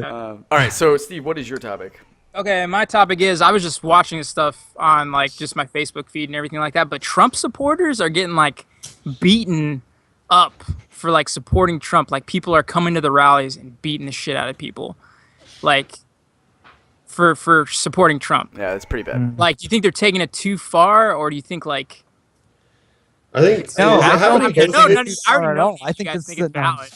All right, so Steve, what is your topic? Okay, my topic is I was just watching this stuff on like just my Facebook feed and everything like that, but Trump supporters are getting like beaten up for like supporting Trump. Like people are coming to the rallies and beating the shit out of people. Like for supporting Trump. Yeah, it's pretty bad. Like, do you think they're taking it too far, or do you think like I think No, is it I happening don't both think no, ways? I already at know all. I you think guys it's think it's valid.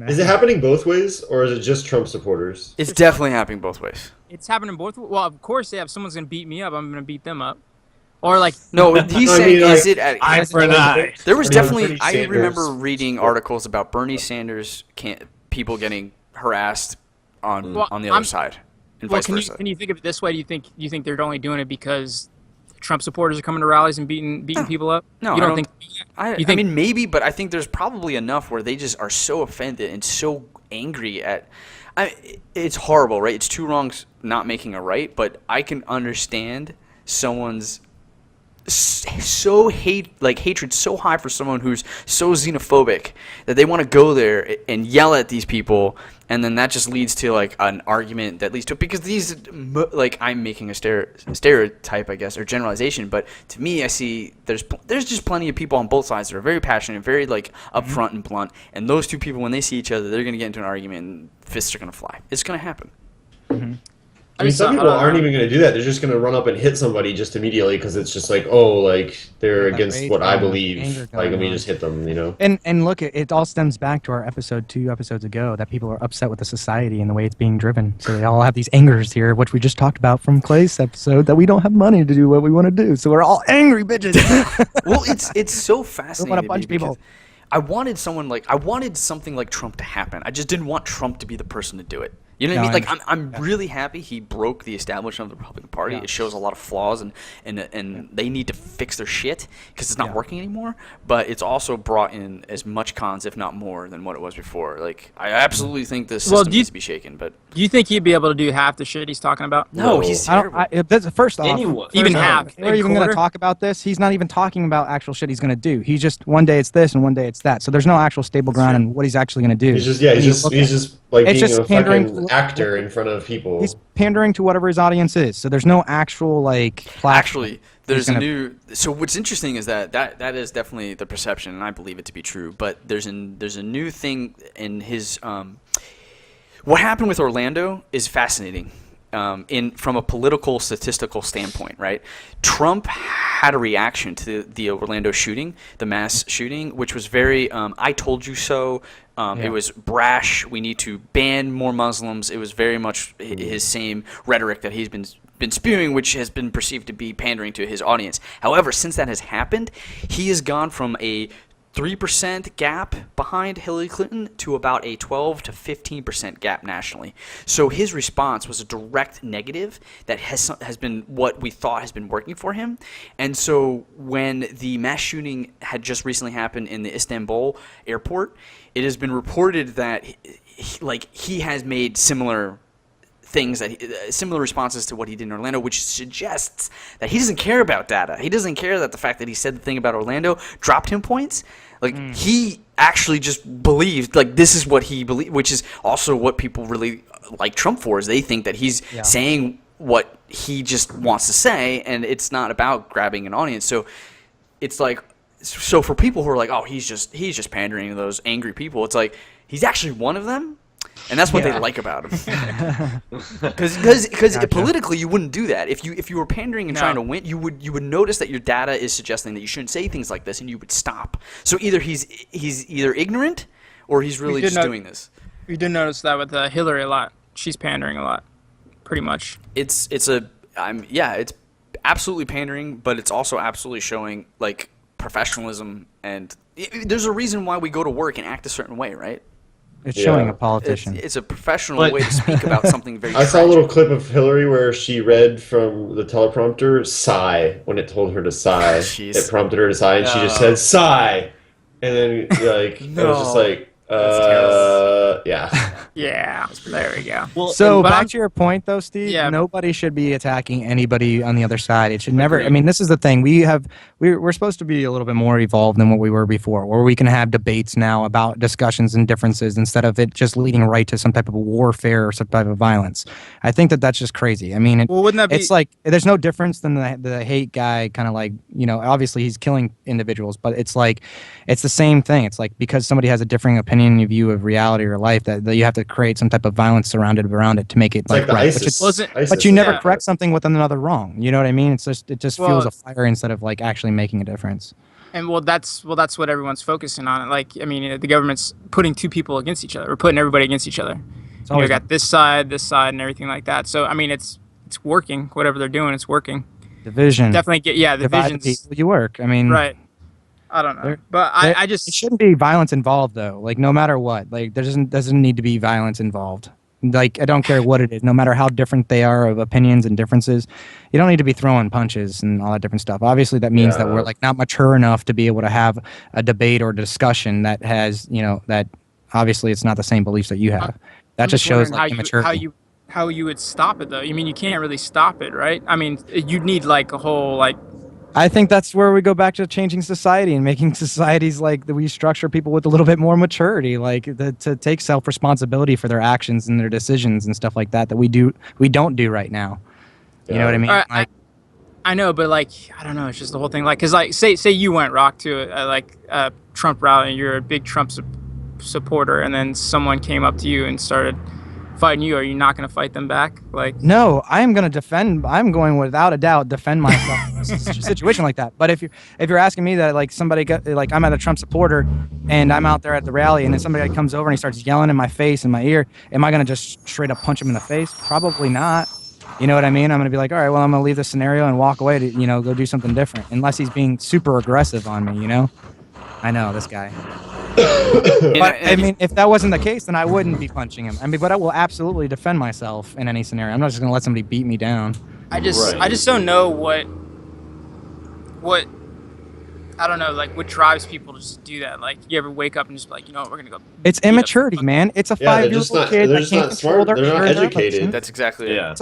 Is it happening both ways, or is it just Trump supporters? It's definitely happening both ways. It's happening both. Well, of course, yeah. If someone's gonna beat me up, I'm gonna beat them up. Or like, No, he's I saying mean, like, is it at, eye for an eye. there was I mean, definitely Bernie I Sanders- remember reading articles about Bernie Sanders people getting harassed on Well, the other side and well, vice can you versa. can you think of it this way? Do you think they're only doing it because Trump supporters are coming to rallies and beating people up? No, you I don't don't- think? I You think? mean, maybe, but I think there's probably enough where they just are so offended and so angry at. It's horrible, right? It's two wrongs not making a right, but I can understand someone's hatred so high for someone who's so xenophobic that they want to go there and yell at these people, and then that just leads to like an argument that leads to, because these, like, I'm making a stereotype, I guess, or generalization, but to me I see there's just plenty of people on both sides that are very passionate, very like upfront and blunt, and those two people, when they see each other, they're going to get into an argument and fists are going to fly. It's going to happen. I mean, some people aren't even going to do that. They're just going to run up and hit somebody just immediately because it's just like, oh, like they're That against rage what I going on, believe. anger Like, going let me on. just hit them, you know? And look, it all stems back to our episode 2 episodes ago that people are upset with the society and the way it's being driven. So they all have these angers here, which we just talked about from Clay's episode, that we don't have money to do what we want to do. So we're all angry bitches. Well, it's so fascinating. want to punch me because people. I wanted something like Trump to happen. I just didn't want Trump to be the person to do it. You know what I No, mean? I Like I'm really happy he broke the establishment of the Republican Party. Yeah. It shows a lot of flaws, and they need to fix their shit because it's not Yeah. working anymore. But it's also brought in as much cons, if not more, than what it was before. Like I absolutely think the system needs to be shaken. But Do you think he'd be able to do half the shit he's talking about? no, No. he's I don't, terrible. that's, first off, Anyone. Even first half. off, we're A even going quarter? to talk about this. He's not even talking about actual shit he's going to do. He's just one day it's this and one day it's that. So there's no actual stable ground in what he's actually going to do. He's just, When you he's look just at- like It's being just a pandering fucking to- actor in front of people. He's pandering to whatever his audience is. So there's no actual like platform. Actually, there's a gonna- new. So what's interesting is that is definitely the perception, and I believe it to be true. But there's a new thing in his. What happened with Orlando is fascinating. From a political statistical standpoint, right? Trump had a reaction to the Orlando shooting, the mass shooting, which was very I told you so. It was brash. We need to ban more Muslims. It was very much his same rhetoric that he's been spewing, which has been perceived to be pandering to his audience. However, since that has happened, he has gone from a 3% gap behind Hillary Clinton to about a 12 to 15% gap nationally. So his response was a direct negative that has been what we thought has been working for him. And so when the mass shooting had just recently happened in the Istanbul airport, it has been reported that he has made similar things similar responses to what he did in Orlando, which suggests that he doesn't care about data. He doesn't care that the fact that he said the thing about Orlando dropped him points. Like he actually just believed, like, this is what he believed, which is also what people really like Trump for, is they think that he's saying what he just wants to say, and it's not about grabbing an audience. So it's like, so for people who are like, oh, he's just pandering to those angry people, it's like he's actually one of them. And that's what they like about him, because politically you wouldn't do that. If you were pandering and trying to win, you would notice that your data is suggesting that you shouldn't say things like this, and you would stop. So either he's either ignorant, or he's really just doing this. We did notice that with Hillary a lot. She's pandering a lot, pretty much. It's absolutely pandering, but it's also absolutely showing like professionalism, and there's a reason why we go to work and act a certain way, right? It's showing a politician. It's a professional way to speak about something very I saw a tragic. little clip of Hillary where she read from the teleprompter sigh when it told her to sigh. Jeez. It prompted her to sigh, and she just said sigh, and then like I was just like, That's terrible. yeah. Yeah, there we go. Well, So but back I'm- to your point, though, Steve. Yeah. Nobody should be attacking anybody on the other side. It should never. I Agreed. mean, this is the thing. We're supposed to be a little bit more evolved than what we were before, where we can have debates now about discussions and differences instead of it just leading right to some type of warfare or some type of violence. I think that that's just crazy. I mean, Well, wouldn't that be? it's like there's no difference than the hate guy kind of like, obviously he's killing individuals, but it's like it's the same thing. It's like because somebody has a differing opinion and view of reality or life that you have to create some type of violence surrounded around it to make it It's like the right. ISIS. Wasn't- ISIS But you is never like correct that. something with another wrong. You know what I mean? It just Well- fuels a fire instead of like actually making a difference. And that's what everyone's focusing on. Like, I mean, the government's putting two people against each other. We're putting everybody against each other. It's You always got this side, and everything like that. So, I mean, it's working. Whatever they're doing, it's working. division. Definitely Divide the divisions. people you work. I mean, Right. I don't know, There- but there- I it just shouldn't be violence involved though. Like no matter what, like there doesn't need to be violence involved. Like I don't care what it is, no matter how different they are of opinions and differences, you don't need to be throwing punches and all that different stuff. Obviously, that means that Yeah. we're like not mature enough to be able to have a debate or discussion that has, that obviously it's not the same beliefs that you have. That I'm just shows wondering like immaturity. how you would stop it though. You mean you can't really stop it, right? I mean, you'd need like a whole like. I think that's where we go back to changing society and making societies like that we structure people with a little bit more maturity, like to take self-responsibility for their actions and their decisions and stuff like that we don't do right now. You know what I mean? Alright, Like, I know, but like I don't know. It's just the whole thing. Like, cause like say you went rock to a Trump rally and you're a big Trump supporter, and then someone came up to you and started fighting you. Are you not going to fight them back? Like, no, I'm going without a doubt defend myself in a situation like that. But if you're asking me that, like somebody like I'm at a Trump supporter and I'm out there at the rally and then somebody comes over and he starts yelling in my face in my ear, am I going to just straight up punch him in the face? Probably not. You know what I mean? I'm going to be like, all right, well, I'm going to leave this scenario and walk away to, go do something different. Unless he's being super aggressive on me, I know this guy. But I mean, if that wasn't the case, then I wouldn't be punching him. I mean, but I will absolutely defend myself in any scenario. I'm not just going to let somebody beat me down. I just don't know what I don't know, like what drives people to just do that. Like, you ever wake up and just be like, we're gonna go. It's beat up immaturity, somebody. man. It's a Yeah, they're 5-year-old just not- kid they're that just can't not control smart. their They're not anger and their educated. emotions. That's exactly it. Yeah.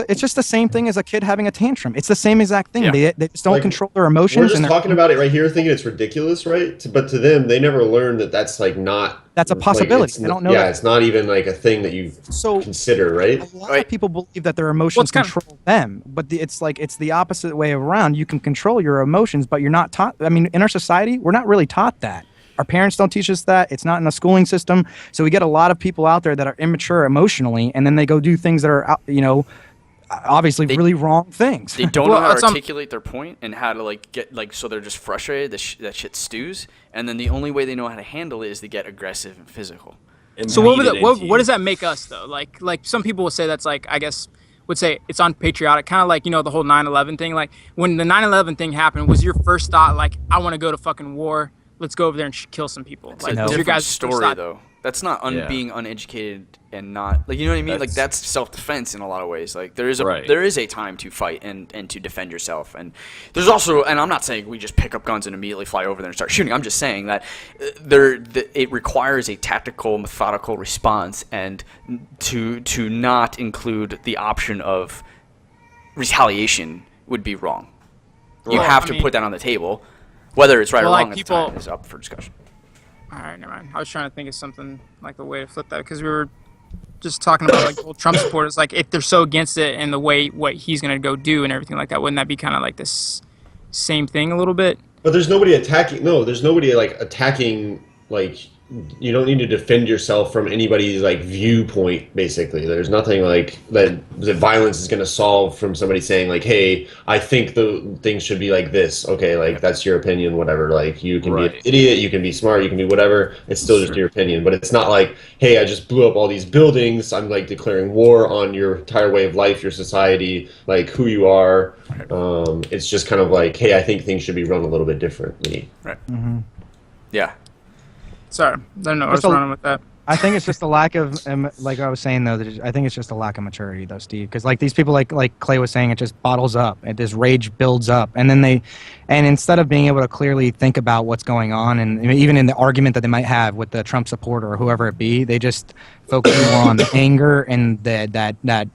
It's just the same thing as a kid having a tantrum. It's the same exact thing. Yeah. They just don't Like, control their We're emotions. just and talking about it right here, thinking it's ridiculous, right? But to them, they never learn that that's like not. That's a like, possibility. it's They don't know Yeah, that. it's not even like a thing that you So consider, right? a lot Right. of people believe that their emotions kind of- control them, but it's the opposite way around. You can control your emotions, but you're not taught. I mean, in our society, we're not really taught that. Our parents don't teach us that. It's not in the schooling system. So we get a lot of people out there that are immature emotionally, and then they go do things that are, obviously really wrong things. They don't Well, know how that's to on- articulate their point and how to like get like so they're just frustrated that shit stews, and then the only way they know how to handle it is to get aggressive and physical. And So what beat would it what into what you. does that make us though? Like some people would say that's like, I guess would say it's unpatriotic, kind of like the whole 9/11 thing. Like when the 9/11 thing happened, was your first thought like, I want to go to fucking war? Let's go over there and kill some people. It's Like, a was your different guys' first story thought- though. That's not Yeah. being uneducated and not like, you know what I mean. Like That's- that's self-defense in a lot of ways. Like there is a Right. there is a time to fight and to defend yourself, and there's also, and I'm not saying we just pick up guns and immediately fly over there and start shooting. I'm just saying that it requires a tactical, methodical response, and to not include the option of retaliation would be wrong. You Well, have I to mean- put that on the table, whether it's right Well, or like wrong at the people- time is up for discussion. All right, never mind. I was trying to think of something like a way to flip that, because we were just talking about like old Trump supporters. Like if they're so against it and the way what he's gonna go do and everything like that, wouldn't that be kind of like this same thing a little bit? But there's nobody attacking. No, there's nobody like attacking. Like, you don't need to defend yourself from anybody's like viewpoint. Basically, there's nothing like that violence is going to solve from somebody saying like, "Hey, I think the things should be like this." Okay, like that's your opinion, whatever. Like you can be an Right. idiot, you can be smart, you can be whatever. It's still just your opinion. But it's not like, "Hey, I just blew up all these buildings. I'm like declaring war on your entire way of life, your society, like who you are." It's just kind of like, "Hey, I think things should be run a little bit differently." Right. Yeah. Sorry, I don't know. I was There's a- running with that. I think it's just a lack of, like I was saying though, I think it's just a lack of maturity though, Steve. Because like these people, like Clay was saying, it just bottles up. This rage builds up, and then and instead of being able to clearly think about what's going on, and even in the argument that they might have with the Trump supporter or whoever it be, they just focus more on the anger and that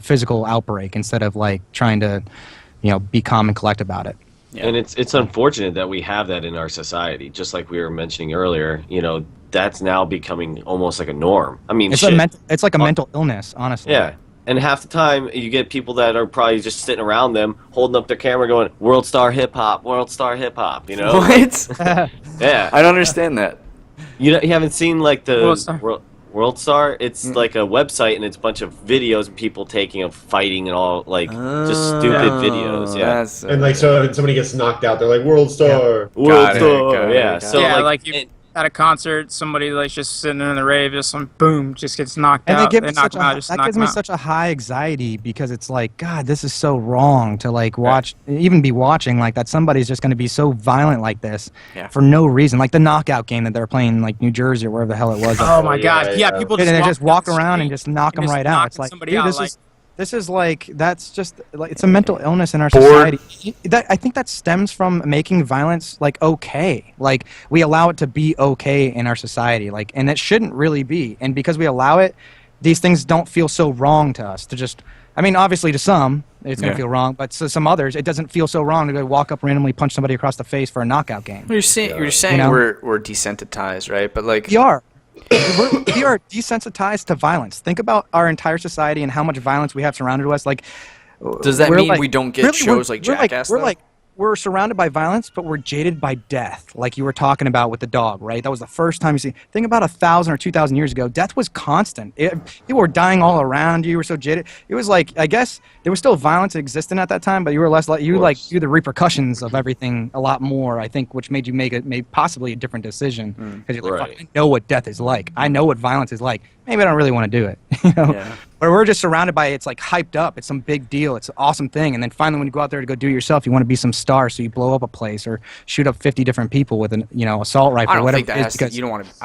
physical outbreak instead of like trying to be calm and collect about it. Yeah. And it's unfortunate that we have that in our society, just like we were mentioning earlier. That's now becoming almost like a norm. I mean, it's like a mental illness, honestly. Yeah, and half the time you get people that are probably just sitting around them, holding up their camera, going "World Star Hip Hop, World Star Hip Hop." What? Yeah, I don't understand that. You haven't seen like the World Star? It's like a website, and it's a bunch of videos of people taking of fighting and all, like just stupid videos. Yeah, and like so when somebody gets knocked out, they're like World Star, World Star. Yeah, so like you. At a concert, somebody like just sitting in the rave, just boom, just gets knocked out. That gives me such a high anxiety because it's like, God, this is so wrong to like watch, even be watching like that. Somebody's just going to be so violent like this for no reason, like the knockout game that they're playing, like New Jersey or wherever the hell it was. Oh my God, yeah, people just walk around and just knock them right out. It's like, dude, this is like, that's just like, it's a mental illness in our society. I think that stems from making violence like okay. Like we allow it to be okay in our society, like, and it shouldn't really be. And because we allow it, these things don't feel so wrong to us. Obviously to some it's gonna feel wrong, but to some others it doesn't feel so wrong to go walk up randomly, punch somebody across the face for a knockout game. You're saying we're desensitized, right? But like we are. We are desensitized to violence. Think about our entire society and how much violence we have surrounded us. Like, does that mean we don't get shows like Jackass? We're surrounded by violence, but we're jaded by death, like you were talking about with the dog, right? That was the first time you see. Think about 1,000 or 2,000 years ago. Death was constant. People were dying all around you. You were so jaded. It was like, I guess there was still violence existing at that time, but you were less like you the repercussions of everything a lot more. I think, which made you make possibly a different decision because you're like, I know what death is like. I know what violence is like. Maybe I don't really want to do it. But we're just surrounded by it. It's like hyped up. It's some big deal. It's an awesome thing. And then finally when you go out there to go do it yourself, you want to be some star, so you blow up a place or shoot up 50 different people with an assault rifle or whatever. I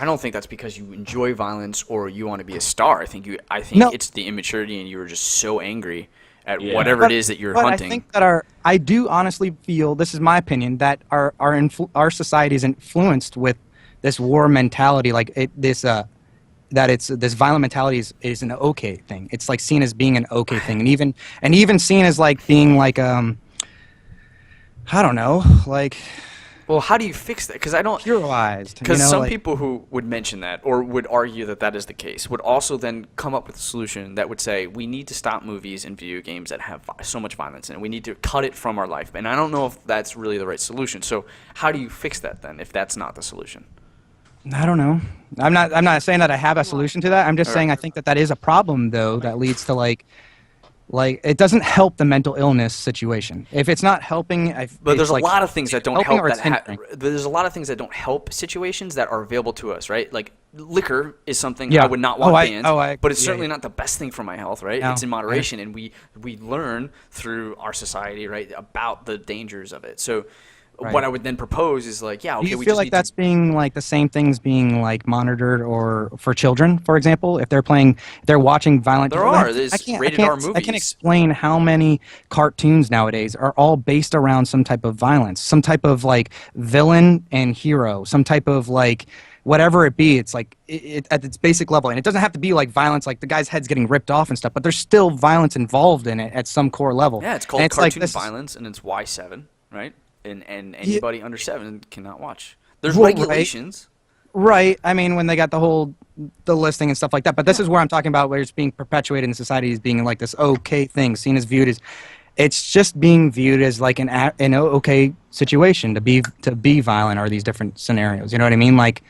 don't think that's because you enjoy violence or you want to be a star. I think it's the immaturity and you were just so angry at whatever it is that you're hunting. I think that I do honestly feel, this is my opinion, that our society is influenced with this war mentality, like this violent mentality is an okay thing. It's like seen as being an okay thing, and even seen as like being like I don't know, like. Well, how do you fix that? Because I don't pluralized. Because some people who would mention that or would argue that is the case would also then come up with a solution that would say we need to stop movies and video games that have so much violence in it. We need to cut it from our life, and I don't know if that's really the right solution. So how do you fix that then if that's not the solution? I don't know. I'm not saying that I have a solution to that. I'm just saying I think that is a problem though that leads to like it doesn't help the mental illness situation. If it's not helping, but there's a lot of things that don't help. There's a lot of things that don't help situations that are available to us, right? Like liquor is something I would not want banned, but it's certainly not the best thing for my health, right? No, it's in moderation, and we learn through our society, right, about the dangers of it. So. Right. What I would then propose is like, do you feel like that's being like the same things being like monitored or for children, for example, if they're watching violent. There's rated R movies. I can't explain how many cartoons nowadays are all based around some type of violence, some type of like villain and hero, some type of like. Whatever it be, it's like at its basic level, and it doesn't have to be like violence, like the guy's head's getting ripped off and stuff. But there's still violence involved in it at some core level. Yeah, it's called cartoon violence, and it's Y7, right? And anybody under 7 cannot watch. There's regulations. Right. I mean, when they got the listing and stuff like that. But this is where I'm talking about where it's being perpetuated in society as being like this okay thing, seen as viewed as. It's just being viewed as like an okay situation to be violent or these different scenarios. You know what I mean? Like.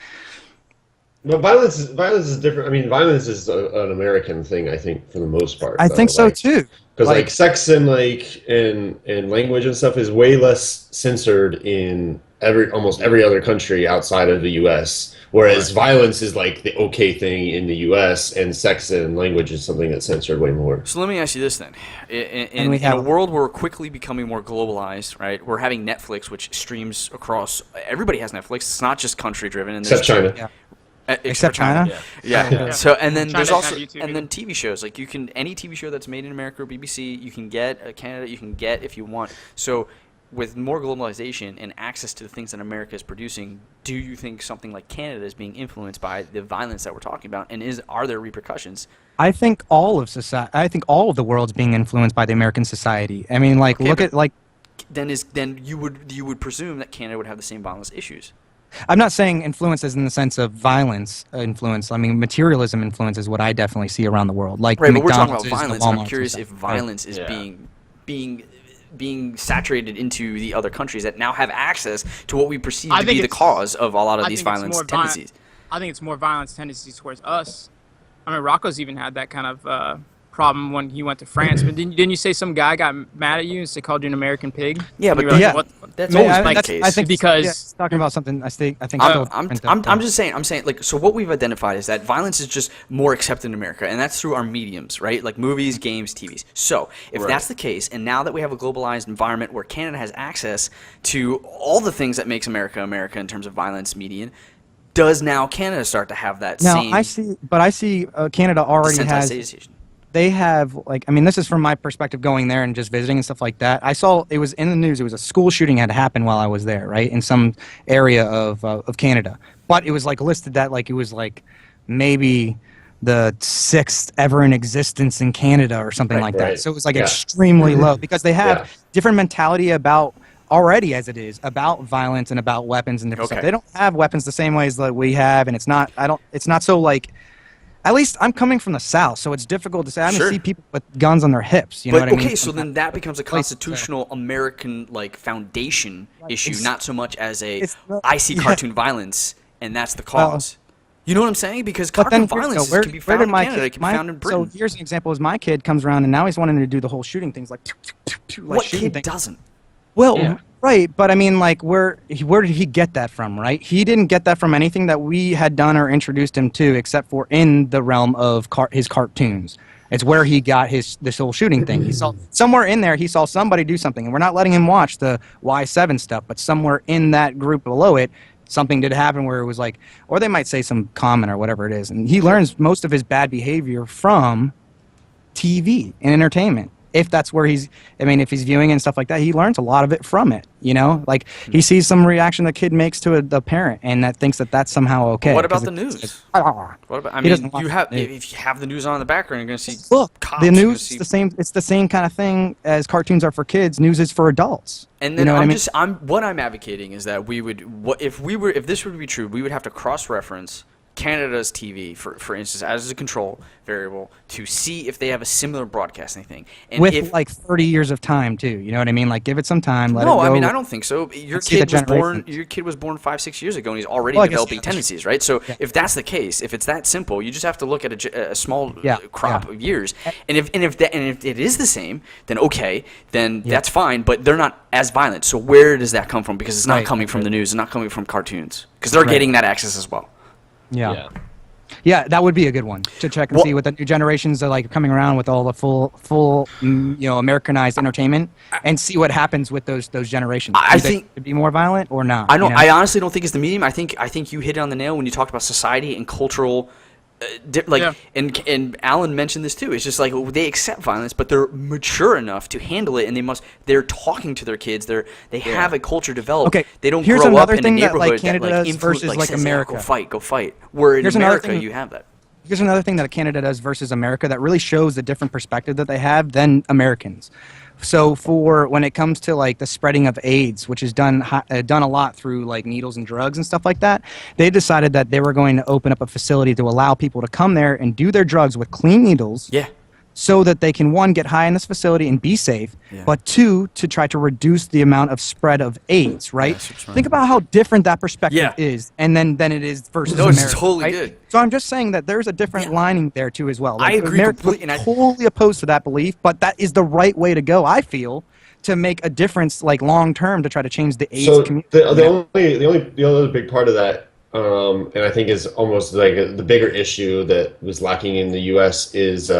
But violence is different. I mean, violence is an American thing, I think, for the most part. I think so too. Because like sex and and language and stuff is way less censored in almost every other country outside of the U.S. Whereas violence is like the okay thing in the U.S. and sex and language is something that's censored way more. So let me ask you this then: in a world where we're quickly becoming more globalized, right? We're having Netflix, which streams across. Everybody has Netflix. It's not just country driven. Except China. Yeah. Except China? Yeah. So and then China there's doesn't also have YouTube and then TV shows like you can any TV show that's made in America or BBC you can get Canada you can get if you want. So with more globalization and access to the things that America is producing, do you think something like Canada is being influenced by the violence that we're talking about? And are there repercussions? I think all of society. I think all of the world's being influenced by the American society. I mean, like, Okay, look but at like. Then you would presume that Canada would have the same violence issues. I'm not saying influences in the sense of violence influence. I mean, materialism influence is what I definitely see around the world. Like Right, but we're talking McDonald's about is the violence. And I'm Walmarts curious and if stuff. violence is being saturated into the other countries that now have access to what we perceive I to think be the it's- cause of a lot of I these think it's violence more tendencies. I think it's more violence tendencies towards us. I mean, Rocco's even had that kind of problem when he went to France. But didn't you say some guy got mad at you and called you an American pig? Yeah, And but you were like, yeah. what? That's Man, always I- been the that's- case. I think Because- yeah, it's talking about something. I think. I'm just saying like so what we've identified is that violence is just more accepted in America and that's through our mediums, right? Like movies, games, TVs. So if Right. that's the case and now that we have a globalized environment where Canada has access to all the things that makes America America in terms of violence median, does now Canada start to have that Now same I see Canada already has. desensitization? They have like I mean this is from my perspective going there and just visiting and stuff like that. I saw it was in the news. It was a school shooting had happened while I was there, right, in some area of Canada. But it was like listed that like it was like maybe the 6th ever in existence in Canada or something like that. Right. So it was like Yeah. extremely low because they have Yeah. different mentality about already as it is about violence and about weapons and different stuff. Okay. They don't have weapons the same ways that we have, and it's not so like. At least I'm coming from the South, so it's difficult to say. I don't Sure. see people with guns on their hips. You know But what I mean? okay, so then that becomes a Like, constitutional American like foundation issue, it's- not so much as a it's not- I see yeah. cartoon violence and that's the Well, cause. You know what I'm saying? Because But cartoon then here's- violence so where- can be where found did in my Canada, kid- it can my- be found in Britain. So here's an example: is my kid comes around and now he's wanting to do the whole shooting things like what shooting kid things. doesn't? Well, Yeah. right, but I mean, like, where did he get that from? Right, he didn't get that from anything that we had done or introduced him to, except for in the realm of his cartoons. It's where he got this whole shooting thing. He saw somewhere in there. He saw somebody do something, and we're not letting him watch the Y7 stuff. But somewhere in that group below it, something did happen where it was like, or they might say some comment or whatever it is, and he learns most of his bad behavior from TV and entertainment. If that's where if he's viewing and stuff like that, he learns a lot of it from it. You know, like he sees some reaction the kid makes to the parent, and that thinks that that's somehow okay. What about 'cause the it's- news? "Ah." What about? I He mean, doesn't watch you have the news. if you have the news on in the background, you're going to see Look, cops. the you're gonna news see- is the same. It's the same kind of thing as cartoons are for kids. News is for adults. And You then know what I mean? what I'm advocating is that if this were to be true, we would have to cross-reference Canada's TV, for instance, as a control variable to see if they have a similar broadcasting thing. And With if, like 30 years of time too. You know what I mean? Like give it some time. Let no, it I go. mean I don't think so. Your Let's see the kid was born. generations. Your kid was born 5-6 years ago, and he's already Well, I guess, developing yeah, that's tendencies, right? So if that's the case, if it's that simple, you just have to look at a small Yeah, crop yeah. of years, and if it is the same, then okay, then that's fine. But they're not as violent. So where does that come from? Because it's not Right, coming from right. the news. It's not coming from cartoons. Because they're getting that access as well. Yeah. Yeah, that would be a good one to check and Well- see what the new generations are like coming around with all the full Americanized entertainment, and see what happens with those generations. I Do they think- to be more violent or not. I don't. you know? I honestly don't think it's the medium. I think you hit it on the nail when you talked about society and cultural. Yeah. And Alan mentioned this too. It's just like they accept violence, but they're mature enough to handle it, and they're talking to their kids. They have a culture developed. Okay, They don't here's grow up another in a thing that, neighborhood like, Canada does influence, versus, like, says, America. Go fight. Where in Here's another America thing- you have that. Here's another thing that Canada does versus America that really shows the different perspective that they have than Americans. So for when it comes to like the spreading of AIDS, which is done a lot through like needles and drugs and stuff like that, they decided that they were going to open up a facility to allow people to come there and do their drugs with clean needles. Yeah. So that they can, one, get high in this facility and be safe, Yeah. but two, to try to reduce the amount of spread of AIDS, right? that's what's right. Think about how different that perspective Yeah. is, and then than it is versus No, it's America, totally right? good. So I'm just saying that there's a different lining there too as well. I Like, agree America completely, was and totally opposed to that belief, but that is the right way to go, I feel, to make a difference, like long term, to try to change the AIDS So community. the other big part of that, and I think is almost like the bigger issue that was lacking in the U.S. is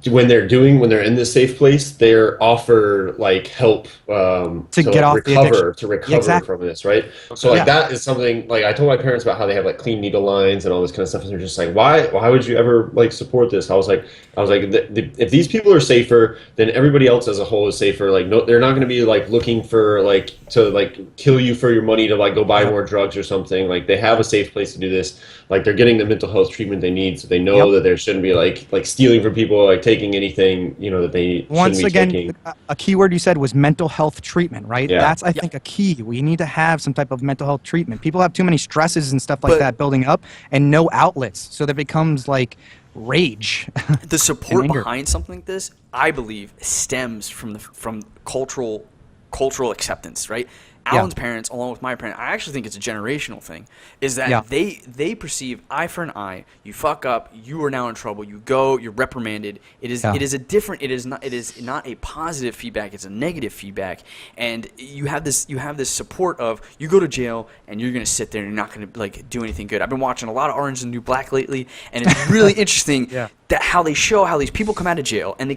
when they're in this safe place, they're offer like help to get like, off recover exactly. from this, right? So like that is something like I told my parents about how they have like clean needle lines and all this kind of stuff, and they're just like, why would you ever like support this? I was like, if these people are safer, then everybody else as a whole is safer. Like no, they're not going to be like looking for like to like kill you for your money to like go buy more drugs or something. Like they have a safe place to do this. Like they're getting the mental health treatment they need, so they know that there shouldn't be like stealing from people, like taking anything that they once shouldn't be again taking. a keyword you said was mental health treatment, right? Yeah. That's I think a key. We need to have some type of mental health treatment. People have too many stresses and stuff like that building up and no outlets, so that becomes like rage. The support behind something like this, I believe, stems from cultural acceptance, right? Alan's parents, along with my parents, I actually think it's a generational thing, is that they perceive eye for an eye. You fuck up, you are now in trouble. You go, you're reprimanded. It is not a positive feedback. It's a negative feedback, and you have this support of you go to jail and you're gonna sit there and you're not gonna like do anything good. I've been watching a lot of Orange is the New Black lately, and it's really interesting. That how they show how these people come out of jail and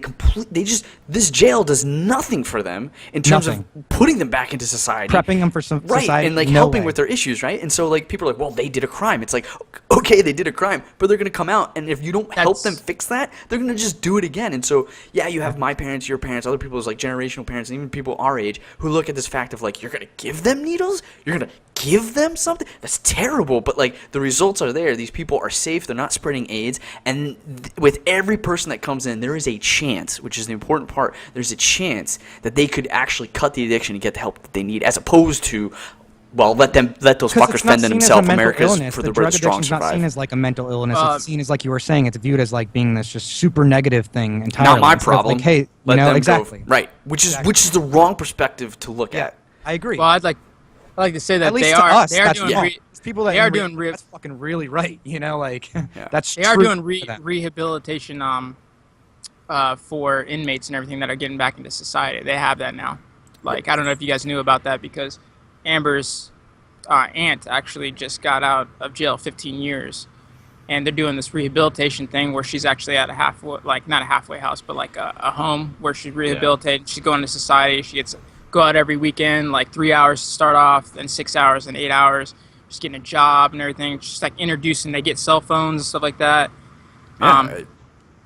this jail does nothing for them in terms of putting them back into society, prepping them for some society, and like helping with their issues, right? And so like people are like, well, they did a crime. It's like, okay, they did a crime, but they're gonna come out, and if you don't help them fix that, they're gonna just do it again. And so you have my parents, your parents, other people's like generational parents, and even people our age who look at this fact of like, you're gonna give them needles, you're gonna give them something that's terrible, but like the results are there. These people are safe, they're not spreading AIDS, and with every person that comes in, there is a chance, which is the important part, there's a chance that they could actually cut the addiction and get the help that they need, as opposed to, well, let those fuckers fend in themselves. America's for the strong survive. It's not seen as like a mental illness. It's seen as, like you were saying, it's viewed as like being this just super negative thing entirely. Not my problem. Like, hey, let them exactly. Go, right, which is the wrong perspective to look at. I agree. Well, I'd like to say that they are doing people that they are doing that's fucking really right. Like that's they are doing rehabilitation for inmates and everything that are getting back into society. They have that now. Like I don't know if you guys knew about that, because Amber's aunt actually just got out of jail 15 years, and they're doing this rehabilitation thing where she's actually at not a halfway house, but like a home where she's rehabilitated. She's going to society. She gets go out every weekend, like 3 hours to start off, then 6 hours, and 8 hours. Just getting a job and everything. Just like introducing, they get cell phones and stuff like that.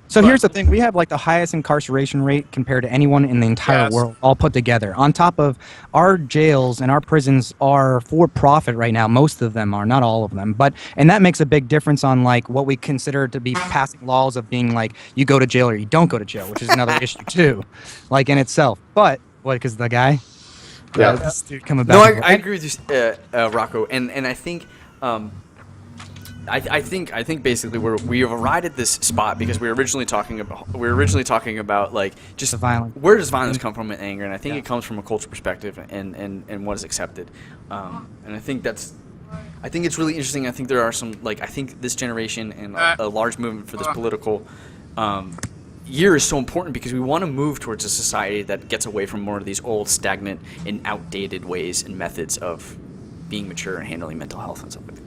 So here's the thing: we have like the highest incarceration rate compared to anyone in the entire world, all put together. On top of our jails and our prisons are for profit right now. Most of them are, not all of them, and that makes a big difference on like what we consider to be passing laws of being like you go to jail or you don't go to jail, which is another issue too, like in itself. But because the guy, this dude coming back. No, I agree with you, Rocco, and I think. I think basically we have arrived at this spot because we were originally talking about like just the violence. Where does violence come from in anger, and I think it comes from a cultural perspective and what is accepted, and I think it's really interesting. I think there are some I think this generation and a large movement for this political year is so important because we want to move towards a society that gets away from more of these old, stagnant, and outdated ways and methods of being mature and handling mental health and stuff like that.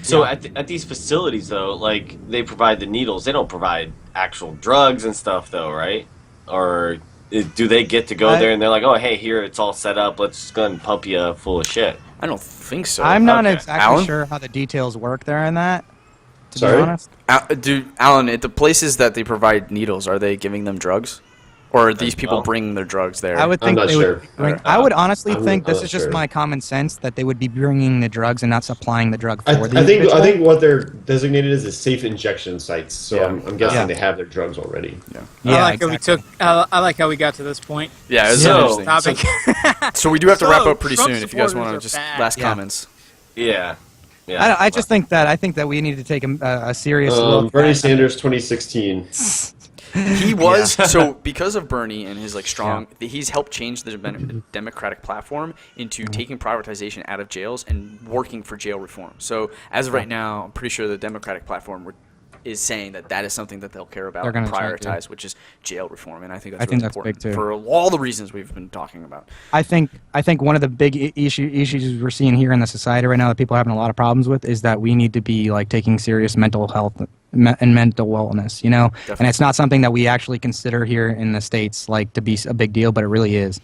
So at these facilities, though, like, they provide the needles. They don't provide actual drugs and stuff, though, right? Or do they get to go there and they're like, oh, hey, here, it's all set up. Let's just go and pump you full of shit? I don't think so. I'm not exactly sure how the details work there in that, to be honest. Alan, at the places that they provide needles, are they giving them drugs? Or are these people bringing their drugs there? I would think I'm not sure. I would honestly think this is just my common sense that they would be bringing the drugs and not supplying the drug for the individual. I think what they're designated as is safe injection sites. So I'm guessing they have their drugs already. I like how we got to this point. Yeah, it was interesting. So we do have to wrap up pretty soon. If you guys want to just last comments. Yeah. I just think that we need to take a serious look. Bernie Sanders 2016. He was so because of Bernie and his he's helped change the Democratic platform into taking privatization out of jails and working for jail reform. So as of right now, I'm pretty sure the Democratic platform is saying that is something that they'll care about and prioritize, which is jail reform, and I think that's really important big too. For all the reasons we've been talking about. I think one of the big issues we're seeing here in the society right now that people are having a lot of problems with is that we need to be like taking serious mental health and mental wellness, you know. Definitely. And it's not something that we actually consider here in the States like to be a big deal, but it really is.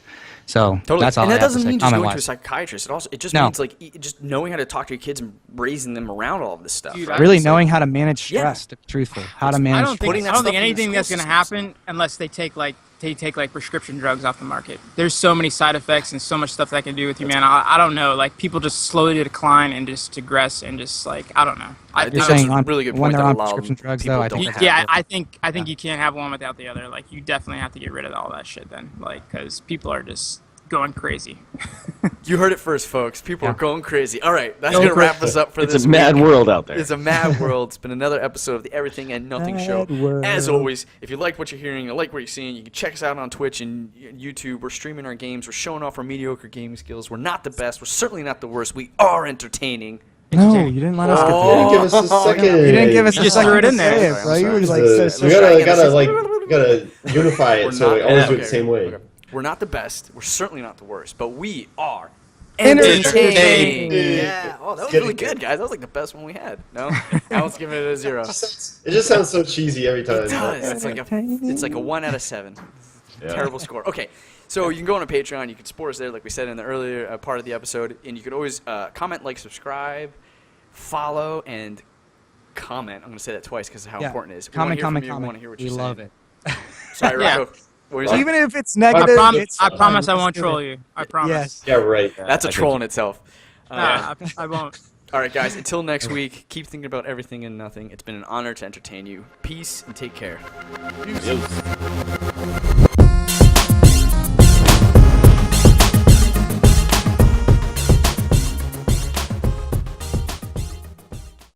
So Totally. that's all. And I that have to doesn't say, mean just going to a comment-wise. psychiatrist. It just No. means like just knowing how to talk to your kids and raising them around all of this stuff. Dude, right? Really It's like- knowing how to manage Yeah. stress, to be truthful, how to manage. I don't putting think that I don't stuff think in the anything school that's going to systems. happen unless they take like prescription drugs off the market. There's so many side effects and so much stuff that can do with you, man. I don't know. Like people just slowly decline and just digress and just like I don't know. You're You're That's saying a on, really good when point they're that on a lot of prescription drugs, people though, I don't think have. Yeah, I think you can't have one without the other. Like you definitely have to get rid of all that shit then, like because people are just going crazy. You heard it first, folks. People are Yeah. going crazy. All right, that's Go going to wrap crazy. us up for It's this a mad week. world out there. It's a mad world. It's been another episode of the Everything and Nothing Show. Mad world. As always, if you like what you're hearing, you like what you're seeing, you can check us out on Twitch and YouTube. We're streaming our games. We're showing off our mediocre gaming skills. We're not the best. We're certainly not the worst. We are entertaining. No, you didn't let us get You didn't give us a second. You didn't give us You a just second threw it to in there. say it, Sorry, bro. I'm You were sorry. like We gotta unify We're it so we not- always do it okay, the same way. okay. We're not the best. We're certainly not the worst. But we are Entertaining. Yeah. Oh, that was Getting really good. good, guys. That was like the best one we had. No? Alan's giving it a 0. It just sounds so cheesy every time. It does. It's like a 1 out of 7. Yeah. Terrible score. Okay, so you can go on a Patreon. You can support us there, like we said in the earlier part of the episode, and you can always comment, like, subscribe, follow, and comment. I'm going to say that twice because of how Yeah. important it is. Comment, we want to hear from you. comment. We want to hear what We you're love saying. it. Sorry, Yeah. Rocco. What were you saying? Even if it's negative, it's I promise I fine. won't Let's do troll it. you. I promise. Yes. Yeah, right. That's a I troll think- in itself. Nah, I won't. All right, guys. Until next week, keep thinking about everything and nothing. It's been an honor to entertain you. Peace and take care. Yes.